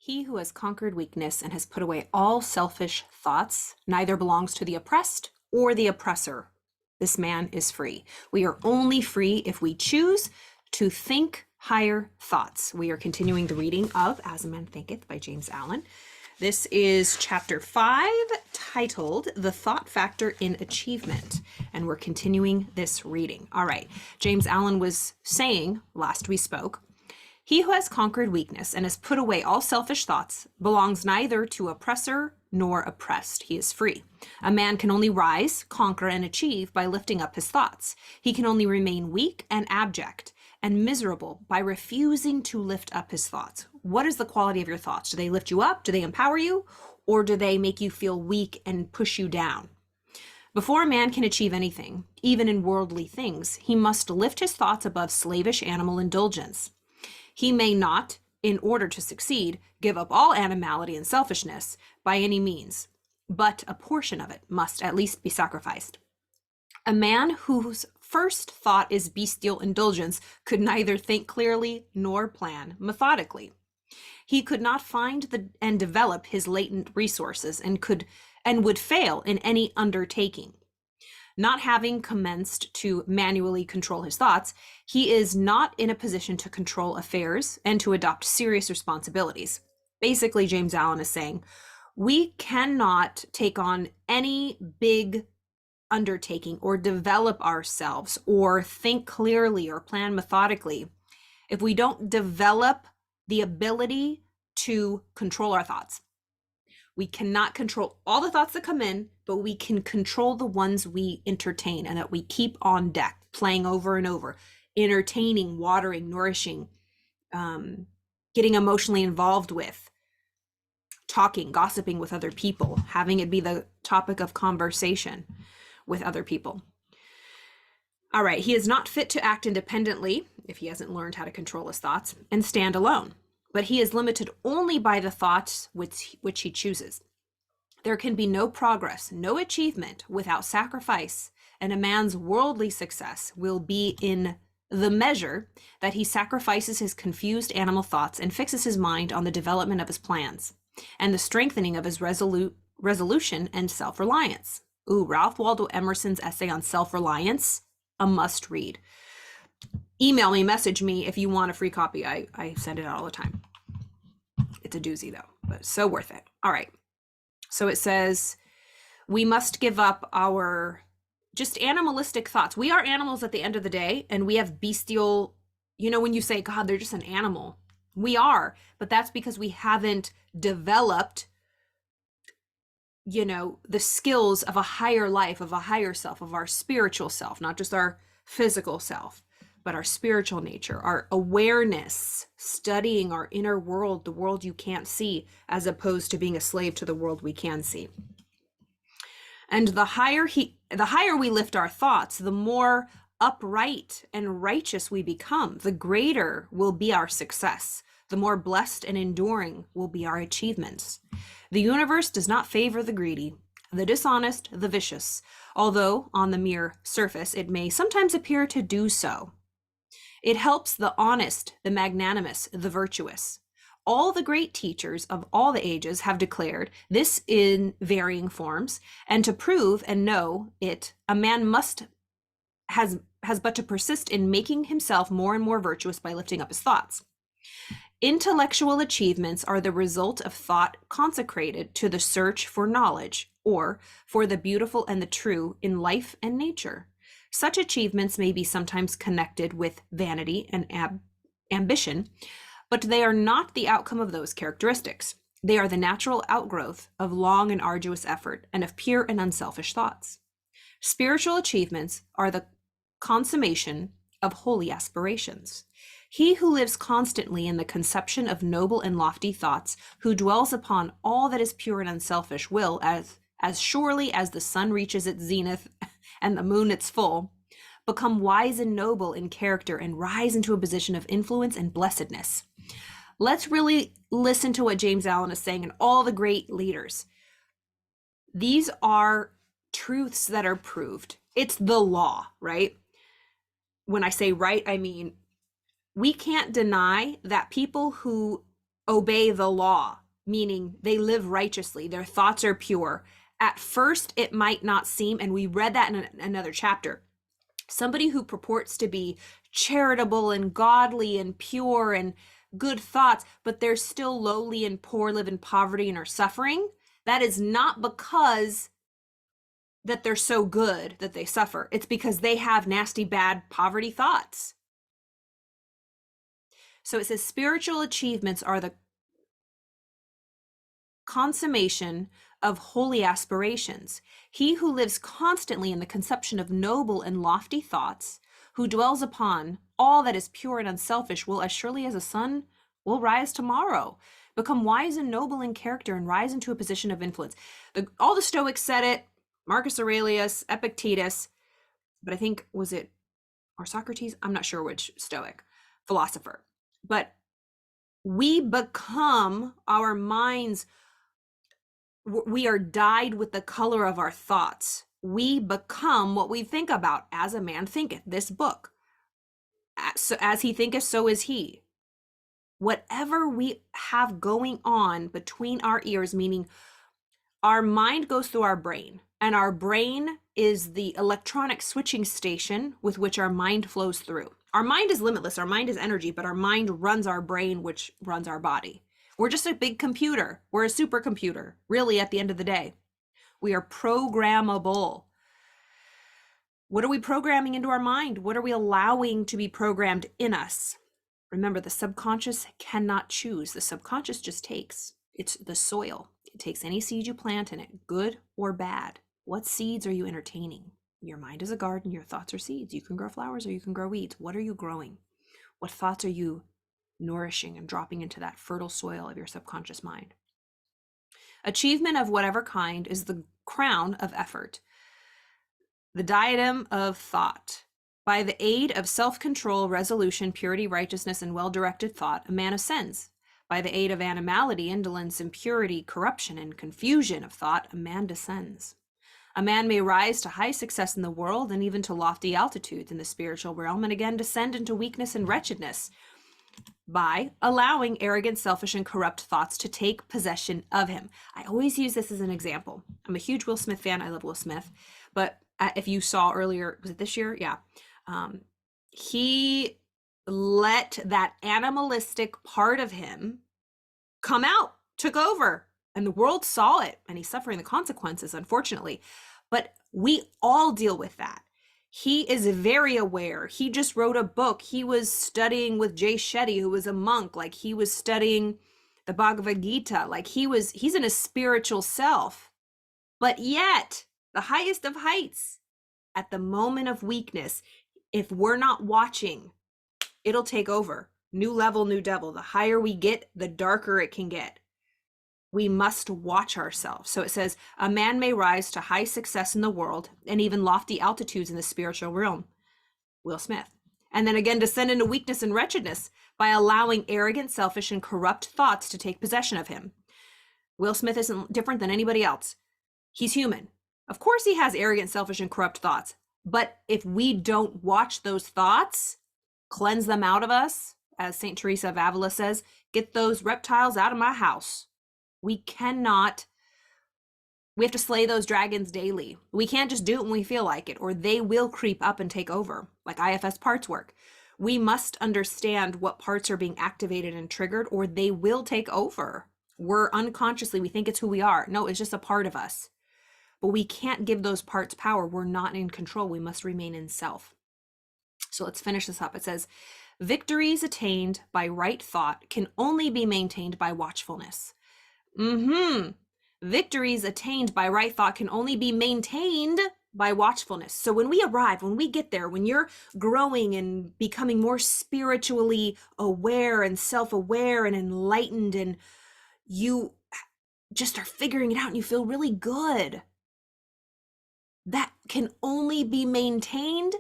He who has conquered weakness and has put away all selfish thoughts neither belongs to the oppressed or the oppressor. This man is free. We are only free if we choose to think higher thoughts. We are continuing the reading of As a Man Thinketh by James Allen. This is chapter 5, titled The Thought Factor in Achievement. And we're continuing this reading. All right. James Allen was saying, last we spoke, he who has conquered weakness and has put away all selfish thoughts belongs neither to oppressor nor oppressed. He is free. A man can only rise, conquer, and achieve by lifting up his thoughts. He can only remain weak and abject and miserable by refusing to lift up his thoughts. What is the quality of your thoughts? Do they lift you up? Do they empower you? Or do they make you feel weak and push you down? Before a man can achieve anything, even in worldly things, he must lift his thoughts above slavish animal indulgence. He may not, in order to succeed, give up all animality and selfishness by any means, but a portion of it must at least be sacrificed. A man whose first thought is bestial indulgence could neither think clearly nor plan methodically. He could not find and develop his latent resources and would fail in any undertaking. Not having commenced to manually control his thoughts, he is not in a position to control affairs and to adopt serious responsibilities. Basically, James Allen is saying, we cannot take on any big undertaking or develop ourselves or think clearly or plan methodically if we don't develop the ability to control our thoughts. We cannot control all the thoughts that come in, but we can control the ones we entertain and that we keep on deck, playing over and over, entertaining, watering, nourishing, getting emotionally involved with, talking, gossiping with other people, having it be the topic of conversation with other people. All right, he is not fit to act independently if he hasn't learned how to control his thoughts and stand alone, but he is limited only by the thoughts which he chooses. There can be no progress, no achievement without sacrifice, and a man's worldly success will be in the measure that he sacrifices his confused animal thoughts and fixes his mind on the development of his plans and the strengthening of his resolution and self-reliance. Ooh, Ralph Waldo Emerson's essay on self-reliance, a must read. Email me, message me if you want a free copy. I send it out all the time. It's a doozy though, but so worth it. All right. So it says, we must give up our just animalistic thoughts. We are animals at the end of the day, and we have bestial, when you say, God, they're just an animal. We are, but that's because we haven't developed, the skills of a higher life, of a higher self, of our spiritual self, not just our physical self, but our spiritual nature, our awareness, studying our inner world, the world you can't see, as opposed to being a slave to the world we can see. And the higher we lift our thoughts, the more upright and righteous we become, the greater will be our success, the more blessed and enduring will be our achievements. The universe does not favor the greedy, the dishonest, the vicious, although on the mere surface it may sometimes appear to do so. It helps the honest, the magnanimous, the virtuous. All the great teachers of all the ages have declared this in varying forms, and to prove and know it, a man has but to persist in making himself more and more virtuous by lifting up his thoughts. Intellectual achievements are the result of thought consecrated to the search for knowledge, or for the beautiful and the true in life and nature. Such achievements may be sometimes connected with vanity and ambition, but they are not the outcome of those characteristics. They are the natural outgrowth of long and arduous effort and of pure and unselfish thoughts. Spiritual achievements are the consummation of holy aspirations. He who lives constantly in the conception of noble and lofty thoughts, who dwells upon all that is pure and unselfish, will, as surely as the sun reaches its zenith and the moon its full, become wise and noble in character and rise into a position of influence and blessedness. Let's really listen to what James Allen is saying and all the great leaders. These are truths that are proved. It's the law, right? When I say right, I mean we can't deny that people who obey the law, meaning they live righteously, their thoughts are pure. At first, it might not seem, and we read that in another chapter, somebody who purports to be charitable and godly and pure and good thoughts, but they're still lowly and poor, live in poverty and are suffering. That is not because that they're so good that they suffer. It's because they have nasty, bad poverty thoughts. So it says spiritual achievements are the consummation of holy aspirations. He who lives constantly in the conception of noble and lofty thoughts, who dwells upon all that is pure and unselfish, will, as surely as the sun will rise tomorrow, become wise and noble in character and rise into a position of influence. All the Stoics said it, Marcus Aurelius, Epictetus, but I think, was it, or Socrates? I'm not sure which Stoic philosopher. But we become, our minds, we are dyed with the color of our thoughts. We become what we think about. As a man thinketh, this book. So as he thinketh, so is he. Whatever we have going on between our ears, meaning our mind goes through our brain, and our brain is the electronic switching station with which our mind flows through. Our mind is limitless, our mind is energy, but our mind runs our brain, which runs our body. We're just a big computer. We're a supercomputer, really, at the end of the day. We are programmable. What are we programming into our mind? What are we allowing to be programmed in us? Remember, the subconscious cannot choose. The subconscious just takes. It's the soil. It takes any seed you plant in it, good or bad. What seeds are you entertaining? Your mind is a garden. Your thoughts are seeds. You can grow flowers or you can grow weeds. What are you growing? What thoughts are you nourishing and dropping into that fertile soil of your subconscious mind? Achievement of whatever kind is the crown of effort, the diadem of thought. By the aid of self-control, resolution, purity, righteousness, and well-directed thought, a man ascends. By the aid of animality, indolence, impurity, corruption, and confusion of thought, a man descends. A man may rise to high success in the world and even to lofty altitudes in the spiritual realm, and again descend into weakness and wretchedness by allowing arrogant, selfish, and corrupt thoughts to take possession of him. I always use this as an example. I'm a huge Will Smith fan. I love Will Smith. But if you saw earlier, was it this year? Yeah. He let that animalistic part of him come out, took over, and the world saw it, and he's suffering the consequences, unfortunately. But we all deal with that. He is very aware. He just wrote a book. He was studying with Jay Shetty, who was a monk. Like, he was studying the Bhagavad Gita. Like, he's in a spiritual self. But yet, the highest of heights, at the moment of weakness, if we're not watching, it'll take over. New level, new devil. The higher we get, the darker it can get. We must watch ourselves. So it says, a man may rise to high success in the world and even lofty altitudes in the spiritual realm. Will Smith. And then again, descend into weakness and wretchedness by allowing arrogant, selfish, and corrupt thoughts to take possession of him. Will Smith isn't different than anybody else. He's human. Of course he has arrogant, selfish, and corrupt thoughts. But if we don't watch those thoughts, cleanse them out of us, as St. Teresa of Avila says, get those reptiles out of my house. We have to slay those dragons daily. We can't just do it when we feel like it, or they will creep up and take over, like IFS parts work. We must understand what parts are being activated and triggered, or they will take over. We're unconsciously, we think it's who we are. No, it's just a part of us. But we can't give those parts power. We're not in control. We must remain in self. So let's finish this up. It says, victories attained by right thought can only be maintained by watchfulness. Victories attained by right thought can only be maintained by watchfulness. So when we arrive, when we get there, when you're growing and becoming more spiritually aware and self-aware and enlightened, and you just are figuring it out and you feel really good, that can only be maintained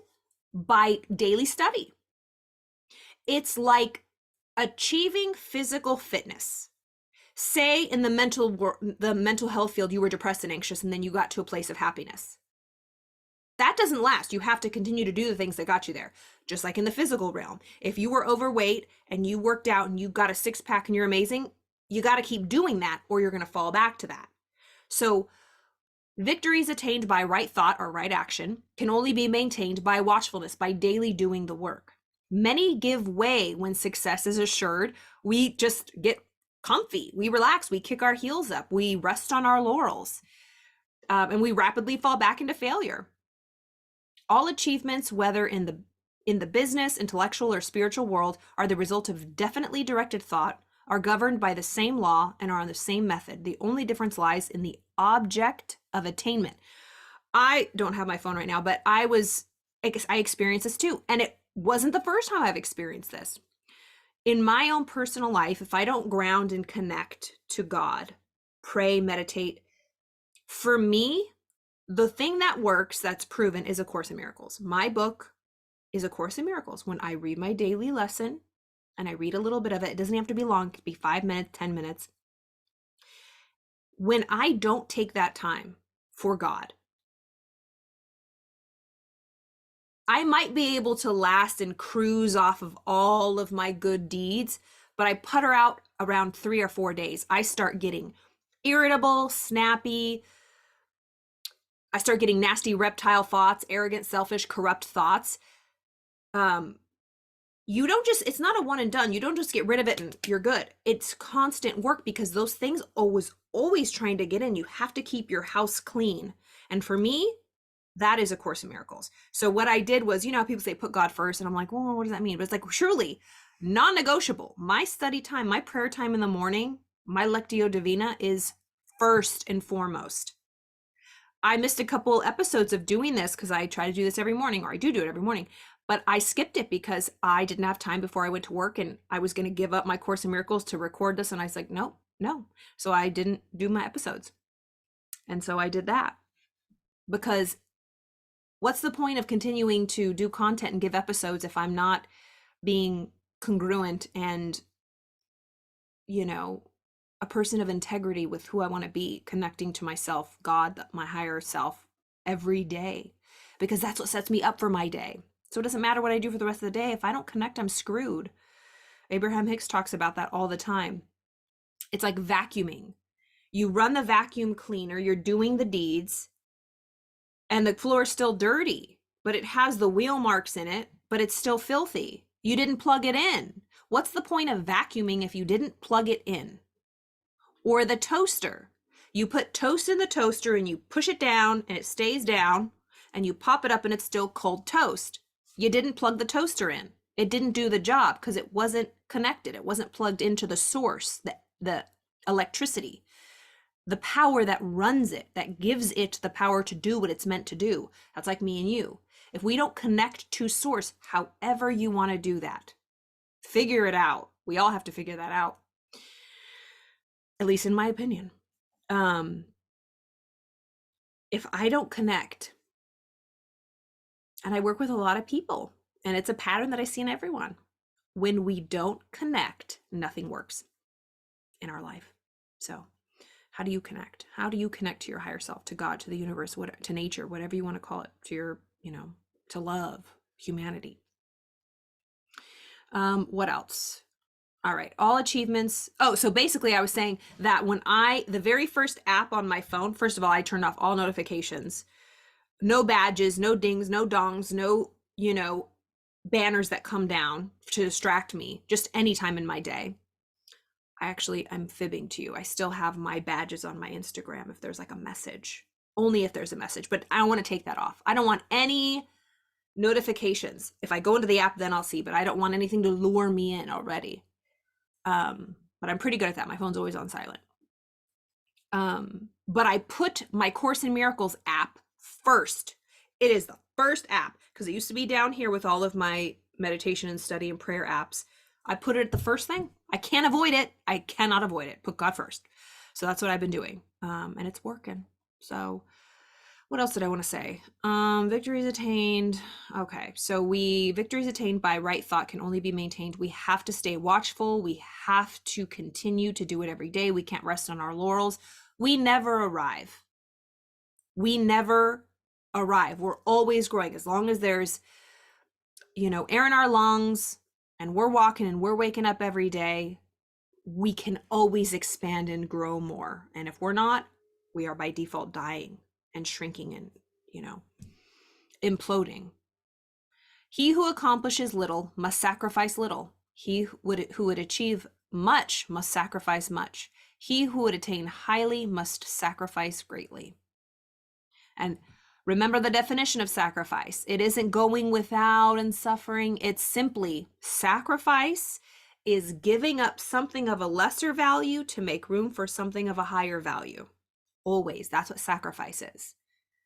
by daily study. It's like achieving physical fitness. Say in the mental health field, you were depressed and anxious, and then you got to a place of happiness. That doesn't last. You have to continue to do the things that got you there. Just like in the physical realm. If you were overweight and you worked out and you got a six-pack and you're amazing, you got to keep doing that or you're going to fall back to that. So victories attained by right thought or right action can only be maintained by watchfulness, by daily doing the work. Many give way when success is assured. We just get comfy, we relax, we kick our heels up, we rest on our laurels, and we rapidly fall back into failure. All achievements, whether in the business, intellectual, or spiritual world, are the result of definitely directed thought, are governed by the same law, and are on the same method. The only difference lies in the object of attainment. I don't have my phone right now, but I experienced this too. And it wasn't the first time I've experienced this. In my own personal life, if I don't ground and connect to God, pray, meditate, for me, the thing that works, that's proven, is A Course in Miracles. My book is A Course in Miracles. When I read my daily lesson, and I read a little bit of it, it doesn't have to be long, it could be 5 minutes, 10 minutes. When I don't take that time for God, I might be able to last and cruise off of all of my good deeds, but I putter out around 3 or 4 days. I start getting irritable, snappy. I start getting nasty reptile thoughts, arrogant, selfish, corrupt thoughts. You don't just, it's not a one and done. You don't just get rid of it and you're good. It's constant work because those things always trying to get in. You have to keep your house clean. And for me, that is A Course in Miracles. So what I did was, people say put God first, and I'm like, well, what does that mean? But it's like, surely non-negotiable. My study time, my prayer time in the morning, my Lectio Divina is first and foremost. I missed a couple episodes of doing this because I try to do this every morning, or I do it every morning, but I skipped it because I didn't have time before I went to work, and I was going to give up my Course in Miracles to record this. And I was like, no. So I didn't do my episodes. And so I did that because what's the point of continuing to do content and give episodes if I'm not being congruent and, a person of integrity with who I want to be, connecting to myself, God, my higher self every day, because that's what sets me up for my day. So it doesn't matter what I do for the rest of the day. If I don't connect, I'm screwed. Abraham Hicks talks about that all the time. It's like vacuuming. You run the vacuum cleaner, you're doing the deeds, and the floor is still dirty, but it has the wheel marks in it, but it's still filthy. You didn't plug it in. What's the point of vacuuming if you didn't plug it in? Or the toaster. You put toast in the toaster and you push it down and it stays down, and you pop it up and it's still cold toast. You didn't plug the toaster in. It didn't do the job because it wasn't connected. It wasn't plugged into the source, the electricity, the power that runs it, that gives it the power to do what it's meant to do. That's like me and you. If we don't connect to source, however you want to do that, figure it out. We all have to figure that out, at least in my opinion. If I don't connect, and I work with a lot of people, and it's a pattern that I see in everyone, when we don't connect, nothing works in our life. So how do you connect? How do you connect to your higher self, to God, to the universe, to nature, whatever you want to call it, to your, to love, humanity? What else? All right, all achievements. Oh, so basically I was saying that when the very first app on my phone, first of all, I turned off all notifications, no badges, no dings, no dongs, no, banners that come down to distract me, just any time in my day. I'm fibbing to you. I still have my badges on my Instagram if there's like a message, only if there's a message, but I don't want to take that off. I don't want any notifications. If I go into the app, then I'll see, but I don't want anything to lure me in already. But I'm pretty good at that. My phone's always on silent. But I put my Course in Miracles app first. It is the first app because it used to be down here with all of my meditation and study and prayer apps. I put it at the first thing. I can't avoid it. I cannot avoid it. Put God first. So that's what I've been doing. And it's working. So what else did I want to say? Victories attained. Okay. So victories attained by right thought can only be maintained. We have to stay watchful. We have to continue to do it every day. We can't rest on our laurels. We never arrive. We're always growing. As long as there's, air in our lungs and we're walking and we're waking up every day, we can always expand and grow more. And if we're not, we are by default dying and shrinking and, imploding. He who accomplishes little must sacrifice little. He who would achieve much must sacrifice much. He who would attain highly must sacrifice greatly. And remember the definition of sacrifice. It isn't going without and suffering. It's simply sacrifice is giving up something of a lesser value to make room for something of a higher value. Always. That's what sacrifice is.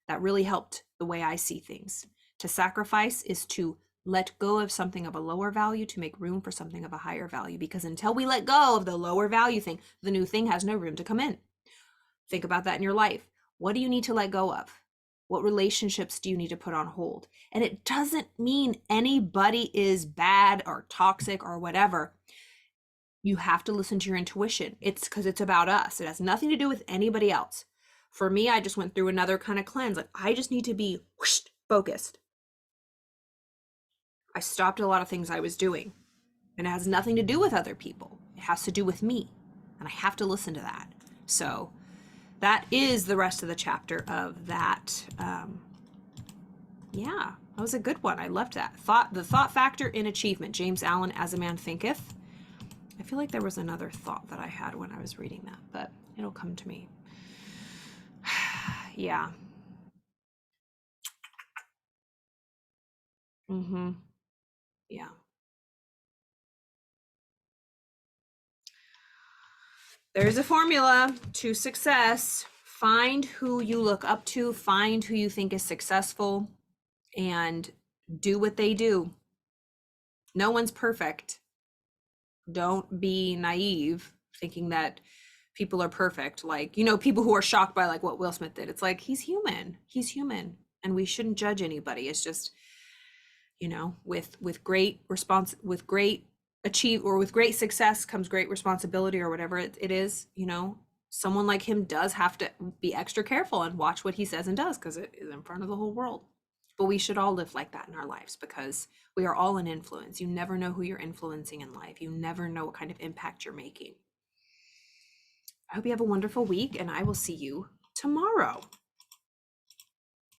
That really helped the way I see things. To sacrifice is to let go of something of a lower value to make room for something of a higher value. Because until we let go of the lower value thing, the new thing has no room to come in. Think about that in your life. What do you need to let go of? What relationships do you need to put on hold? And it doesn't mean anybody is bad or toxic or whatever. You have to listen to your intuition. It's because it's about us. It has nothing to do with anybody else. For me, I just went through another kind of cleanse. Like, I just need to be focused. I stopped a lot of things I was doing, and it has nothing to do with other people. It has to do with me, and I have to listen to that. So that is the rest of the chapter of that. Yeah, that was a good one. I loved that. The thought factor in achievement, James Allen, As a Man Thinketh. I feel like there was another thought that I had when I was reading that, but it'll come to me. Yeah. Yeah. There's a formula to success. Find who you look up to, find who you think is successful, and do what they do. No one's perfect. Don't be naive thinking that people are perfect. Like, people who are shocked by like what Will Smith did. It's like, he's human. He's human. And we shouldn't judge anybody. It's just, with great success comes great responsibility, or whatever it is. Someone like him does have to be extra careful and watch what he says and does, because it is in front of the whole world. But we should all live like that in our lives, because we are all an influence. You never know who you're influencing in life. You never know what kind of impact you're making. I hope you have a wonderful week, and I will see you tomorrow.